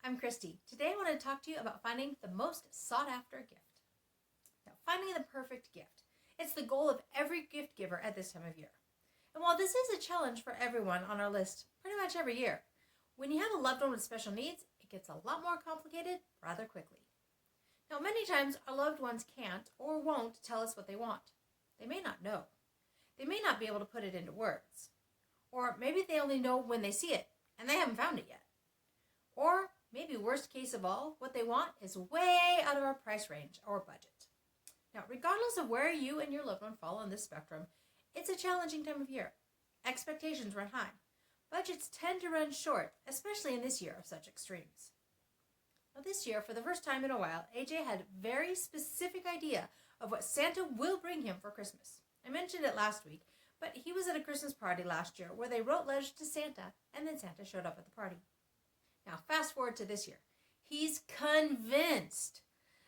I'm Christy. Today I want to talk to you about finding the most sought after gift. Now, finding the perfect gift. It's the goal of every gift giver at this time of year. And while this is a challenge for everyone on our list pretty much every year, when you have a loved one with special needs, it gets a lot more complicated rather quickly. Now, many times our loved ones can't or won't tell us what they want. They may not know. They may not be able to put it into words. Or maybe they only know when they see it and they haven't found it yet. Or maybe worst case of all, what they want is way out of our price range or budget. Now, regardless of where you and your loved one fall on this spectrum, it's a challenging time of year. Expectations run high. Budgets tend to run short, especially in this year of such extremes. Now, this year, for the first time in a while, AJ had a very specific idea of what Santa will bring him for Christmas. I mentioned it last week, but he was at a Christmas party last year where they wrote letters to Santa, and then Santa showed up at the party. Now, fast forward to this year. He's convinced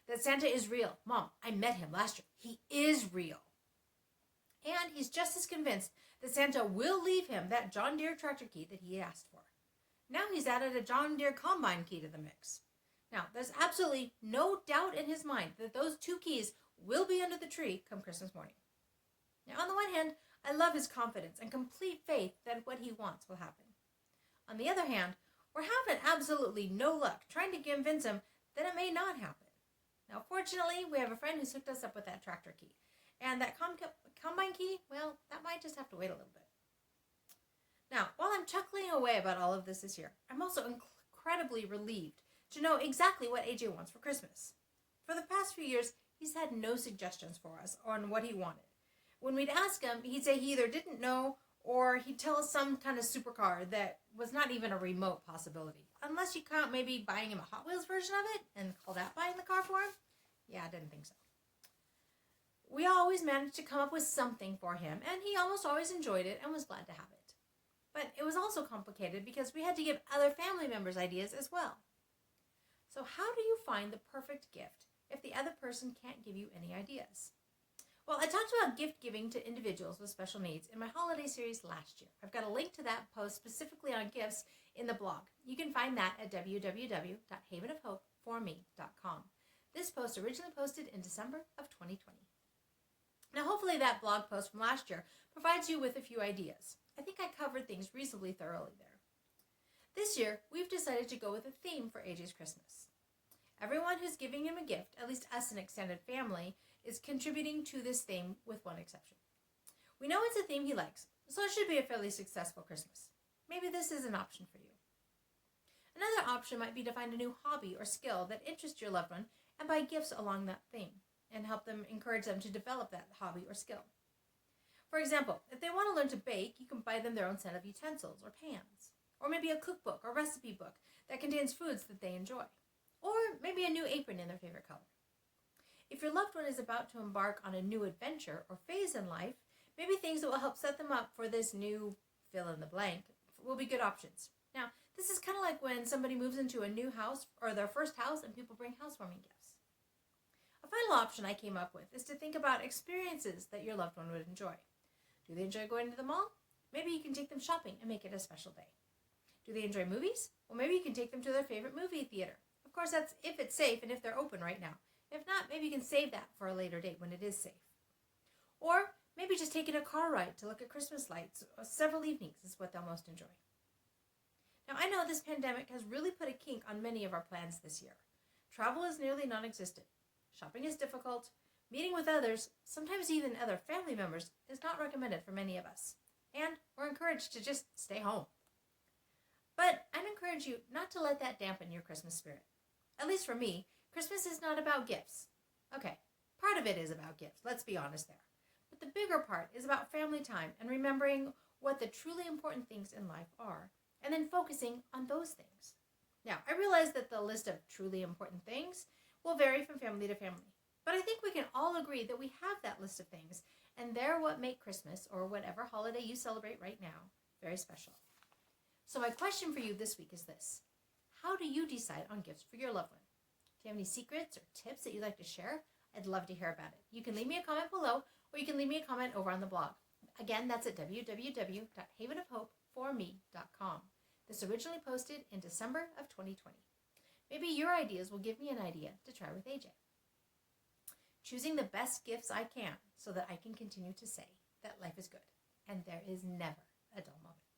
that Santa is real. Mom, I met him last year. He is real. And he's just as convinced that Santa will leave him that John Deere tractor key that he asked for. Now he's added a John Deere combine key to the mix. Now, there's absolutely no doubt in his mind that those two keys will be under the tree come Christmas morning. Now, on the one hand, I love his confidence and complete faith that what he wants will happen. On the other hand, we're having absolutely no luck trying to convince him that it may not happen. Now, fortunately, we have a friend who's hooked us up with that tractor key. And that combine key, well, that might just have to wait a little bit. Now, while I'm chuckling away about all of this year, I'm also incredibly relieved to know exactly what AJ wants for Christmas. For the past few years, he's had no suggestions for us on what he wanted. When we'd ask him, he'd say he either didn't know or he'd tell us some kind of supercar that was not even a remote possibility. Unless you count maybe buying him a Hot Wheels version of it and call that buying the car for him. Yeah, I didn't think so. We always managed to come up with something for him, and he almost always enjoyed it and was glad to have it. But it was also complicated because we had to give other family members ideas as well. So how do you find the perfect gift if the other person can't give you any ideas? Well, I talked about gift giving to individuals with special needs in my holiday series last year. I've got a link to that post specifically on gifts in the blog. You can find that at www.havenofhopeforme.com. This post originally posted in December of 2020. Now, hopefully that blog post from last year provides you with a few ideas. I think I covered things reasonably thoroughly there. This year, we've decided to go with a theme for AJ's Christmas. Everyone who's giving him a gift, at least us and extended family, is contributing to this theme with one exception. We know it's a theme he likes, so it should be a fairly successful Christmas. Maybe this is an option for you. Another option might be to find a new hobby or skill that interests your loved one and buy gifts along that theme and help them encourage them to develop that hobby or skill. For example, if they want to learn to bake, you can buy them their own set of utensils or pans, or maybe a cookbook or recipe book that contains foods that they enjoy, or maybe a new apron in their favorite color. If your loved one is about to embark on a new adventure or phase in life, maybe things that will help set them up for this new fill in the blank will be good options. Now, this is kind of like when somebody moves into a new house or their first house and people bring housewarming gifts. A final option I came up with is to think about experiences that your loved one would enjoy. Do they enjoy going to the mall? Maybe you can take them shopping and make it a special day. Do they enjoy movies? Well, maybe you can take them to their favorite movie theater. Of course, that's if it's safe and if they're open right now. If not, maybe you can save that for a later date when it is safe. Or maybe just taking a car ride to look at Christmas lights several evenings is what they'll most enjoy. Now, I know this pandemic has really put a kink on many of our plans this year. Travel is nearly non-existent. Shopping is difficult. Meeting with others, sometimes even other family members, is not recommended for many of us. And we're encouraged to just stay home. But I'd encourage you not to let that dampen your Christmas spirit. At least for me, Christmas is not about gifts. Okay, part of it is about gifts, let's be honest there. But the bigger part is about family time and remembering what the truly important things in life are, and then focusing on those things. Now, I realize that the list of truly important things will vary from family to family, but I think we can all agree that we have that list of things, and they're what make Christmas, or whatever holiday you celebrate right now, very special. So my question for you this week is this. How do you decide on gifts for your loved one? Do you have any secrets or tips that you'd like to share? I'd love to hear about it. You can leave me a comment below, or you can leave me a comment over on the blog. Again, that's at www.havenofhopeforme.com. This originally posted in December of 2020. Maybe your ideas will give me an idea to try with AJ. Choosing the best gifts I can so that I can continue to say that life is good and there is never a dull moment.